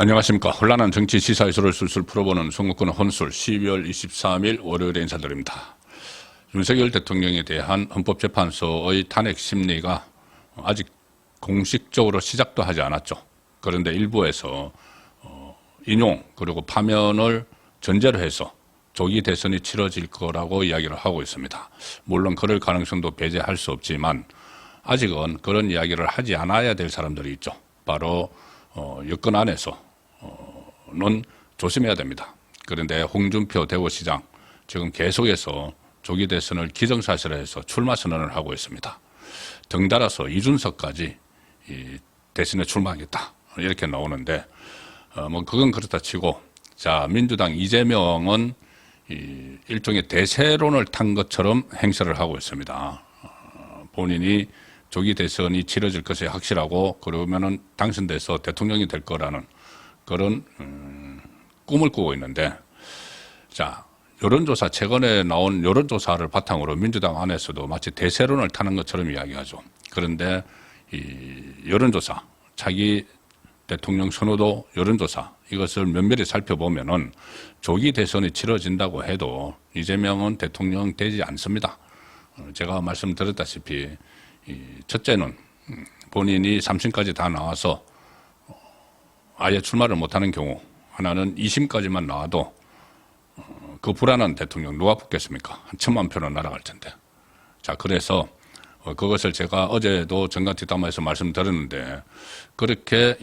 안녕하십니까. 혼란한 정치 시사 이슈를 술술 풀어보는 송국권 혼술 12월 23일 월요일에 인사드립니다. 윤석열 대통령에 대한 헌법재판소의 탄핵 심리가 아직 공식적으로 시작도 하지 않았죠. 그런데 일부에서 인용 그리고 파면을 전제로 해서 조기 대선이 치러질 거라고 이야기를 하고 있습니다. 물론 그럴 가능성도 배제할 수 없지만 아직은 그런 이야기를 하지 않아야 될 사람들이 있죠. 바로 여권 안에서는 조심해야 됩니다. 그런데 홍준표 대구시장 지금 계속해서 조기 대선을 기정사실화해서 출마 선언을 하고 있습니다. 덩달아서 이준석까지 대선에 출마하겠다 이렇게 나오는데 뭐 그건 그렇다 치고, 자, 민주당 이재명은 일종의 대세론을 탄 것처럼 행세를 하고 있습니다. 본인이 조기 대선이 치러질 것이 확실하고 그러면은 당선돼서 대통령이 될 거라는 그런 꿈을 꾸고 있는데, 자, 여론조사, 최근에 나온 여론조사를 바탕으로 민주당 안에서도 마치 대세론을 타는 것처럼 이야기하죠. 그런데 이 여론조사, 차기 대통령 선호도 여론조사, 이것을 면밀히 살펴보면은 조기 대선이 치러진다고 해도 이재명은 대통령 되지 않습니다. 제가 말씀드렸다시피 첫째는 본인이 3심까지 다 나와서 아예 출마를 못하는 경우, 하나는 2심까지만 나와도 그 불안한 대통령 누가 붙겠습니까? 한 1,000만 표는 날아갈 텐데. 자, 그래서 그것을 제가 어제도 정관 뒷담화에서 말씀드렸는데, 그렇게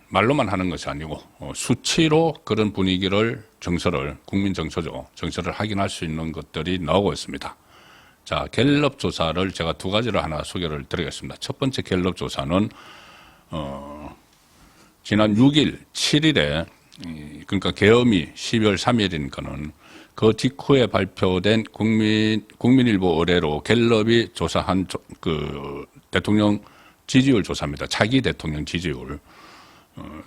말로만 하는 것이 아니고 수치로 그런 분위기를, 정서를, 국민 정서죠, 정서를 확인할 수 있는 것들이 나오고 있습니다. 자, 갤럽 조사를 제가 두 가지를 하나 소개를 드리겠습니다. 첫 번째 갤럽 조사는 지난 6일, 7일에 그러니까 계엄이 12월 3일이니까는 그 직후에 발표된 국민일보 의뢰로 갤럽이 조사한 그 대통령 지지율 조사입니다. 차기 대통령 지지율.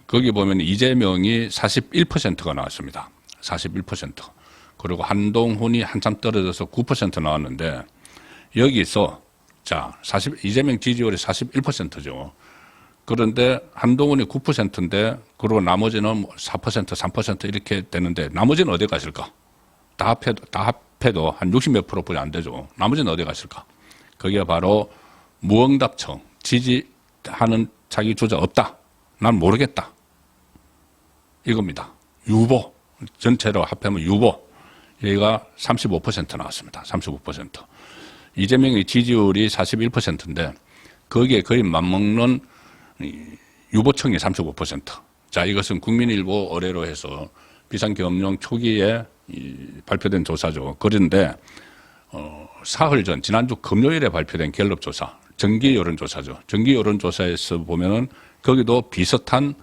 거기 보면 이재명이 41%가 나왔습니다. 41%. 그리고 한동훈이 한참 떨어져서 9% 나왔는데, 여기서 자, 이재명 지지율이 41%죠. 그런데 한동훈이 9%인데, 그리고 나머지는 4%, 3% 이렇게 되는데, 나머지는 어디 갔을까? 다 합해도 한 60몇 프로뿐이 안 되죠. 나머지는 어디 갔을까? 그게 바로 무응답청, 지지하는 자기 주자 없다, 난 모르겠다, 이겁니다. 유보, 전체로 합하면 유보, 얘가 35% 나왔습니다. 35%. 이재명의 지지율이 41%인데 거기에 거의 맞먹는 유보청이 35%. 자, 이것은 국민일보 의뢰로 해서 비상계엄령 초기에 발표된 조사죠. 그런데 사흘 전, 지난주 금요일에 발표된 갤럽 조사, 정기 여론조사죠. 정기 여론조사에서 보면은 거기도 비슷한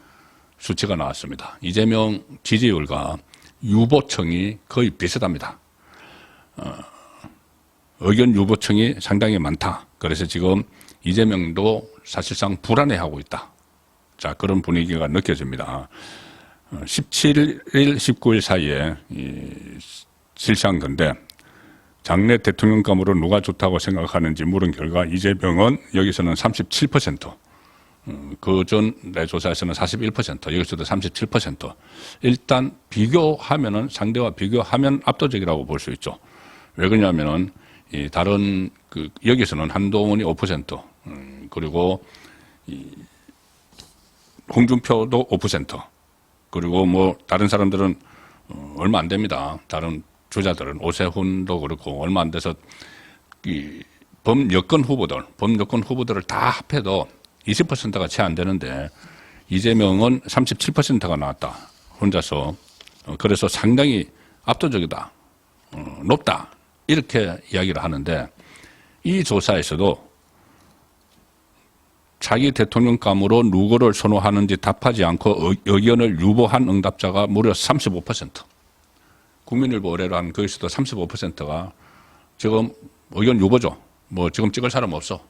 수치가 나왔습니다. 이재명 지지율과 유보청이 거의 비슷합니다. 의견 유보청이 상당히 많다. 그래서 지금 이재명도 사실상 불안해하고 있다. 자, 그런 분위기가 느껴집니다. 17일, 19일 사이에 실시한 건데, 장래 대통령감으로 누가 좋다고 생각하는지 물은 결과 이재명은 여기서는 37%, 그전 내 조사에서는 41%, 여기서도 37%. 일단 비교하면은, 상대와 비교하면 압도적이라고 볼 수 있죠. 왜 그러냐면은 다른 여기서는 한동훈이 5%, 그리고 홍준표도 5%, 그리고 뭐 다른 사람들은 얼마 안 됩니다. 다른 주자들은 오세훈도 그렇고 얼마 안 돼서 범여권 후보들을 다 합해도 20%가 채 안 되는데, 이재명은 37%가 나왔다, 혼자서. 그래서 상당히 압도적이다, 높다, 이렇게 이야기를 하는데, 이 조사에서도 자기 대통령감으로 누구를 선호하는지 답하지 않고 의견을 유보한 응답자가 무려 35%. 국민일보 의뢰로 한 거기서도 35%가 지금 의견 유보죠. 뭐 지금 찍을 사람 없어.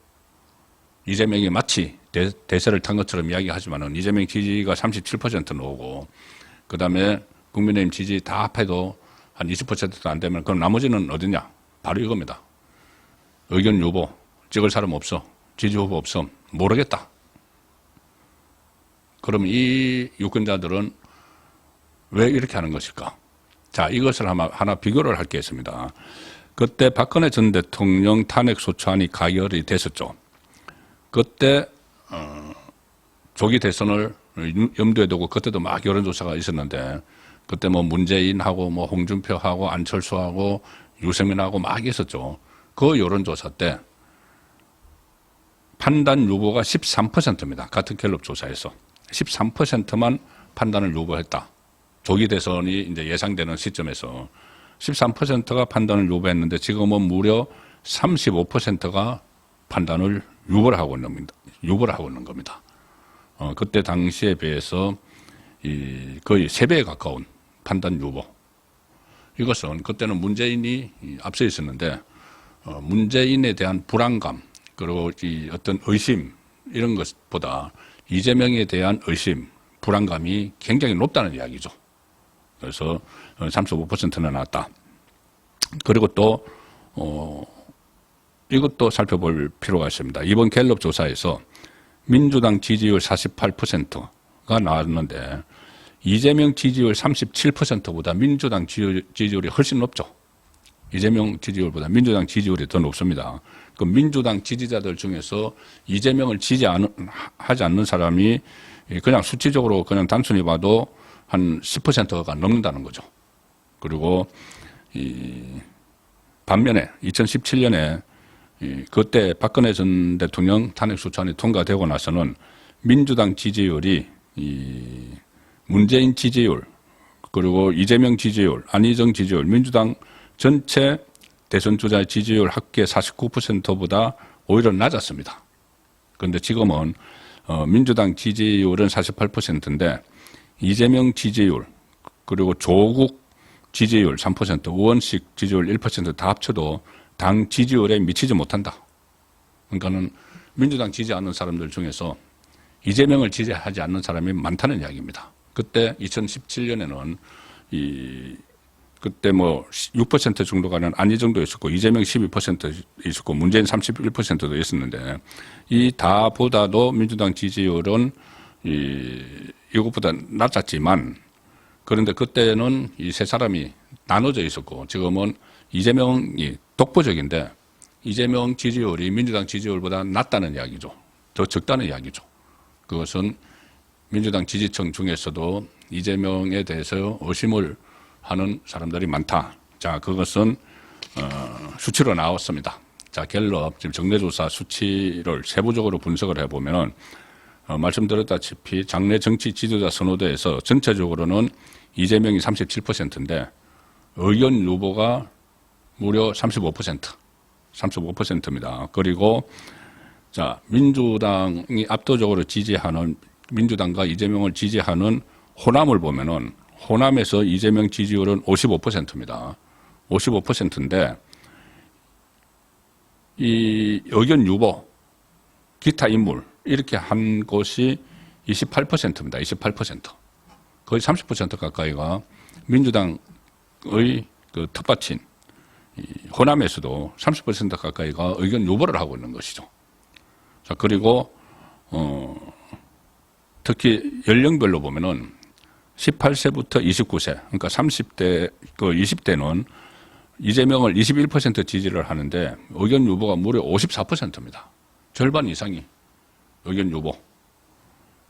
이재명이 마치 대세를 탄 것처럼 이야기하지만은 이재명 지지가 37% 나오고, 그 다음에 국민의힘 지지 다 합해도 한 20%도 안 되면 그럼 나머지는 어디냐? 바로 이겁니다. 의견 유보, 찍을 사람 없어, 지지 후보 없어, 모르겠다. 그럼 이 유권자들은 왜 이렇게 하는 것일까? 자, 이것을 하나 비교를 할 게 있습니다. 그때 박근혜 전 대통령 탄핵 소추안이 가결이 됐었죠. 그때 조기 대선을 염두에 두고 그때도 막 여론조사가 있었는데 그때 뭐 문재인하고 뭐 홍준표하고 안철수하고 유승민하고 막 있었죠. 그 여론조사 때 판단 유보가 13%입니다. 같은 갤럽 조사에서 13%만 판단을 유보했다. 조기 대선이 이제 예상되는 시점에서 13%가 판단을 유보했는데 지금은 무려 35%가 판단을 유보를 하고 있는 겁니다. 그때 당시에 비해서 거의 3배에 가까운 판단 유보. 이것은 그때는 문재인이 앞서 있었는데 문재인에 대한 불안감 그리고 어떤 의심 이런 것보다 이재명에 대한 의심, 불안감이 굉장히 높다는 이야기죠. 그래서 35%나 나왔다. 그리고 또 이것도 살펴볼 필요가 있습니다. 이번 갤럽 조사에서 민주당 지지율 48%가 나왔는데 이재명 지지율 37%보다 민주당 지지율이 훨씬 높죠. 이재명 지지율보다 민주당 지지율이 더 높습니다. 그 민주당 지지자들 중에서 이재명을 하지 않는 사람이 그냥 수치적으로 그냥 단순히 봐도 한 10%가 넘는다는 거죠. 그리고 반면에 2017년에 그때 박근혜 전 대통령 탄핵 소추안이 통과되고 나서는 민주당 지지율이 문재인 지지율 그리고 이재명 지지율, 안희정 지지율, 민주당 전체 대선 주자의 지지율 합계 49%보다 오히려 낮았습니다. 그런데 지금은 민주당 지지율은 48%인데 이재명 지지율 그리고 조국 지지율 3%, 우원식 지지율 1%다 합쳐도 당 지지율에 미치지 못한다. 그러니까는 민주당 지지하는 사람들 중에서 이재명을 지지하지 않는 사람이 많다는 이야기입니다. 그때 2017년에는 그때 뭐 6% 정도가는 안희정도 있었고 이재명 12% 있었고 문재인 31%도 있었는데 이 다보다도 민주당 지지율은 이것보다 낮았지만 그런데 그때는 이 세 사람이 나눠져 있었고 지금은 이재명이 독보적인데 이재명 지지율이 민주당 지지율보다 낮다는 이야기죠. 더 적다는 이야기죠. 그것은 민주당 지지층 중에서도 이재명에 대해서 의심을 하는 사람들이 많다. 자, 그것은 수치로 나왔습니다. 자, 갤럽 지금 정례조사 수치를 세부적으로 분석을 해보면은 말씀드렸다시피 장래 정치 지도자 선호도에서 전체적으로는 이재명이 37%인데 의견 유보가 무려 35%입니다. 그리고 자, 민주당이 압도적으로 지지하는 민주당과 이재명을 지지하는 호남을 보면은 호남에서 이재명 지지율은 55%입니다. 55%인데 이 의견 유보, 기타 인물 이렇게 한 곳이 28%입니다. 28%. 거의 30% 가까이가 민주당의 그 텃밭인 호남에서도 30% 가까이가 의견 유보를 하고 있는 것이죠. 자, 그리고 특히 연령별로 보면은 18세부터 29세, 그러니까 30대, 그 20대는 이재명을 21% 지지를 하는데 의견 유보가 무려 54%입니다. 절반 이상이 의견 유보.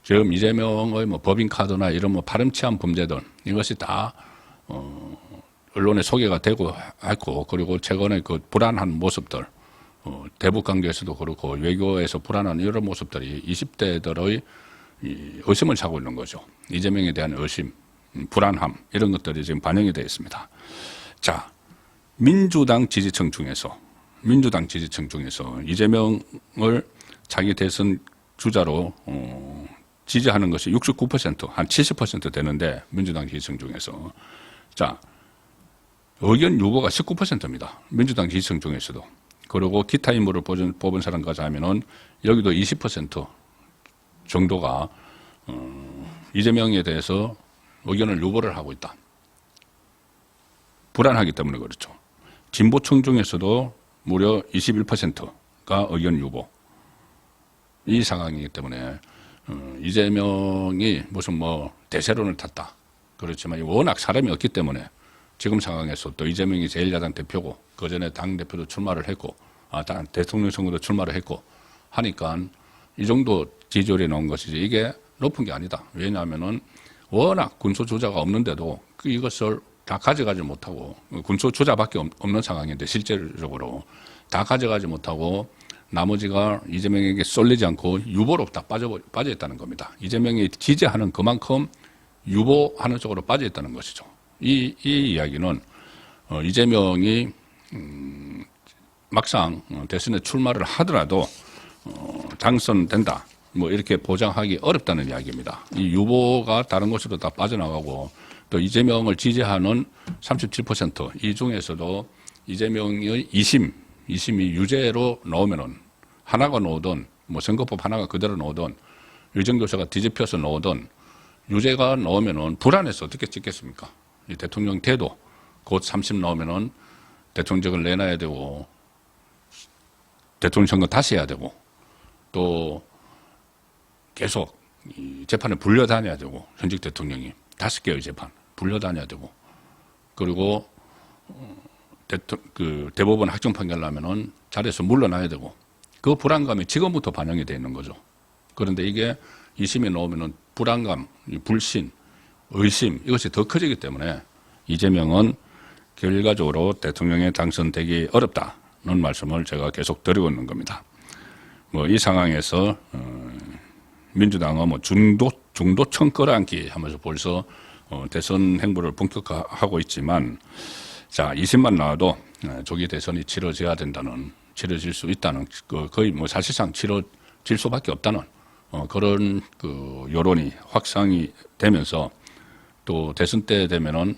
지금 이재명의 뭐 법인카드나 이런 뭐 파렴치한 범죄들 이것이 다 언론에 소개가 되고 했고 그리고 최근에 그 불안한 모습들 대북 관계에서도 그렇고 외교에서 불안한 이런 모습들이 20대들의 의심을 사고 있는 거죠. 이재명에 대한 의심, 불안함 이런 것들이 지금 반영이 되어 있습니다. 자, 민주당 지지층 중에서 이재명을 자기 대선 주자로 지지하는 것이 69%, 한 70% 되는데 민주당 지지층 중에서 자, 의견 유보가 19%입니다. 민주당 지지층 중에서도. 그리고 기타 인물을 뽑은 사람까지 하면은 여기도 20% 정도가 이재명에 대해서 의견을 유보를 하고 있다. 불안하기 때문에 그렇죠. 진보층 중에서도 무려 21%가 의견 유보. 이 상황이기 때문에 이재명이 무슨 뭐 대세론을 탔다. 그렇지만 워낙 사람이 없기 때문에 지금 상황에서 또 이재명이 제1야당 대표고 그 전에 당 대표도 출마를 했고 대통령 선거도 출마를 했고 하니까 이 정도 지지율이 나온 것이지 이게 높은 게 아니다. 왜냐하면은 워낙 군소 주자가 없는데도 이것을 다 가져가지 못하고 군소 주자밖에 없는 상황인데 실질적으로 다 가져가지 못하고 나머지가 이재명에게 쏠리지 않고 유보로 다 빠져 있다는 겁니다. 이재명이 지지하는 그만큼 유보하는 쪽으로 빠져 있다는 것이죠. 이 이야기는 이재명이 막상 대선에 출마를 하더라도 당선된다. 뭐 이렇게 보장하기 어렵다는 이야기입니다. 이 유보가 다른 곳으로 다 빠져나가고 또 이재명을 지지하는 37% 이 중에서도 이재명의 2심이 유죄로 나오면은 하나가 나오든 뭐 선거법 하나가 그대로 나오든 유정교사가 뒤집혀서 나오든 유죄가 나오면은 불안해서 어떻게 찍겠습니까? 이 대통령 태도 곧 30 나오면은 대통령직을 내놔야 되고 대통령 선거 다시 해야 되고 또 계속 이 재판에 불려다녀야 되고 현직 대통령이 5개의 재판 불려다녀야 되고 그리고 대법원 확정 판결 나면은 자리에서 물러나야 되고 그 불안감이 지금부터 반영이 되어 있는 거죠. 그런데 이게 2심이 나오면은 불안감, 불신, 의심 이것이 더 커지기 때문에 이재명은 결과적으로 대통령에 당선되기 어렵다는 말씀을 제가 계속 드리고 있는 겁니다. 뭐 이 상황에서 민주당은 뭐 중도층 끌어안기 하면서 벌써 대선 행보를 본격화하고 있지만 자 20만 나와도 조기 대선이 치러질 수 있다는 거의 뭐 사실상 치러질 수밖에 없다는 그런 그 여론이 확산이 되면서 또 대선 때 되면은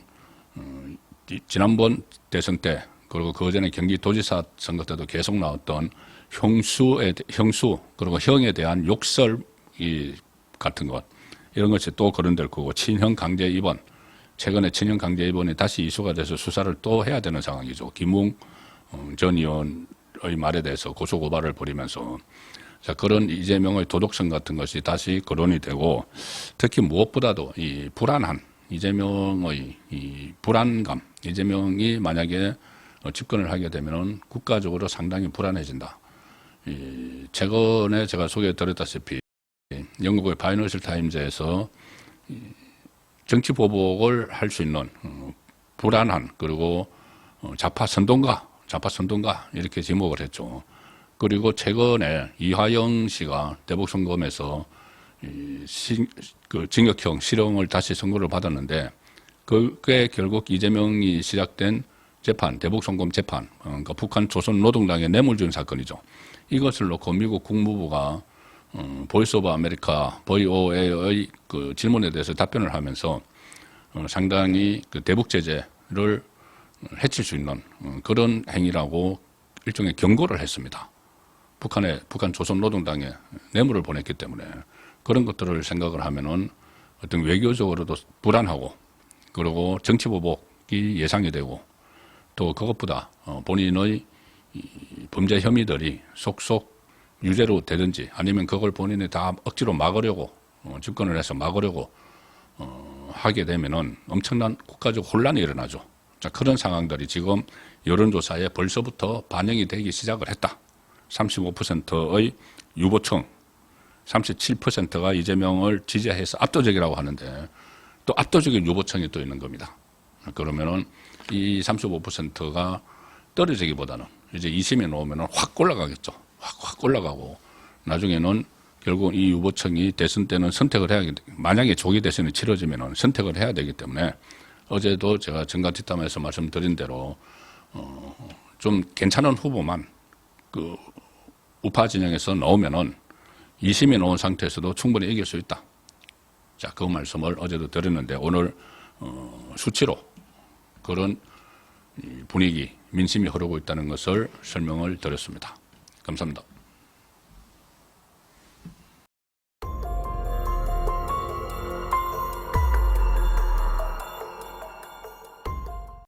지난번 대선 때 그리고 그 전에 경기도지사 선거 때도 계속 나왔던 형수 그리고 형에 대한 욕설 같은 것 이런 것이 또 거론될 거고 친형 강제 입원 최근에 친형 강제 입원이 다시 이슈가 돼서 수사를 또 해야 되는 상황이죠. 김웅 전 의원의 말에 대해서 고소 고발을 벌이면서 자 그런 이재명의 도덕성 같은 것이 다시 거론이 되고 특히 무엇보다도 이 불안한 이재명의 이 불안감 이재명이 만약에 집권을 하게 되면은 국가적으로 상당히 불안해진다. 최근에 제가 소개해드렸다시피 영국의 파이낸셜 타임즈에서 정치 보복을 할 수 있는 불안한 그리고 좌파 선동가 이렇게 지목을 했죠. 그리고 최근에 이화영 씨가 대북송검에서 징역형 실형을 다시 선고를 받았는데 그게 결국 이재명이 시작된 재판, 대북송검 재판, 그러니까 북한 조선노동당에 뇌물 준 사건이죠. 이것을 놓고 미국 국무부가 보이스 오브 아메리카, VOA의 그 질문에 대해서 답변을 하면서 상당히 그 대북 제재를 해칠 수 있는 그런 행위라고 일종의 경고를 했습니다. 북한 조선노동당에 뇌물을 보냈기 때문에 그런 것들을 생각을 하면은 어떤 외교적으로도 불안하고 그리고 정치보복이 예상이 되고 또 그것보다 본인의 범죄 혐의들이 속속 유죄로 되든지 아니면 그걸 본인이 다 억지로 막으려고 집권을 해서 막으려고 하게 되면은 엄청난 국가적 혼란이 일어나죠. 자, 그런 상황들이 지금 여론조사에 벌써부터 반영이 되기 시작을 했다. 35%의 유보층, 37%가 이재명을 지지해서 압도적이라고 하는데 또 압도적인 유보층이 또 있는 겁니다. 그러면은 이 35%가 떨어지기보다는 이제 2심에 놓으면 확 올라가겠죠. 확 올라가고 나중에는 결국 이 유보층이 대선 때는 선택을 해야 만약에 조기 대선이 치러지면 선택을 해야 되기 때문에 어제도 제가 정가 뒷담화에서 말씀드린 대로 좀 괜찮은 후보만 그 우파 진영에서 나오면은 2심에 놓은 상태에서도 충분히 이길 수 있다. 자, 그 말씀을 어제도 드렸는데 오늘 수치로 그런 분위기, 민심이 흐르고 있다는 것을 설명을 드렸습니다. 감사합니다.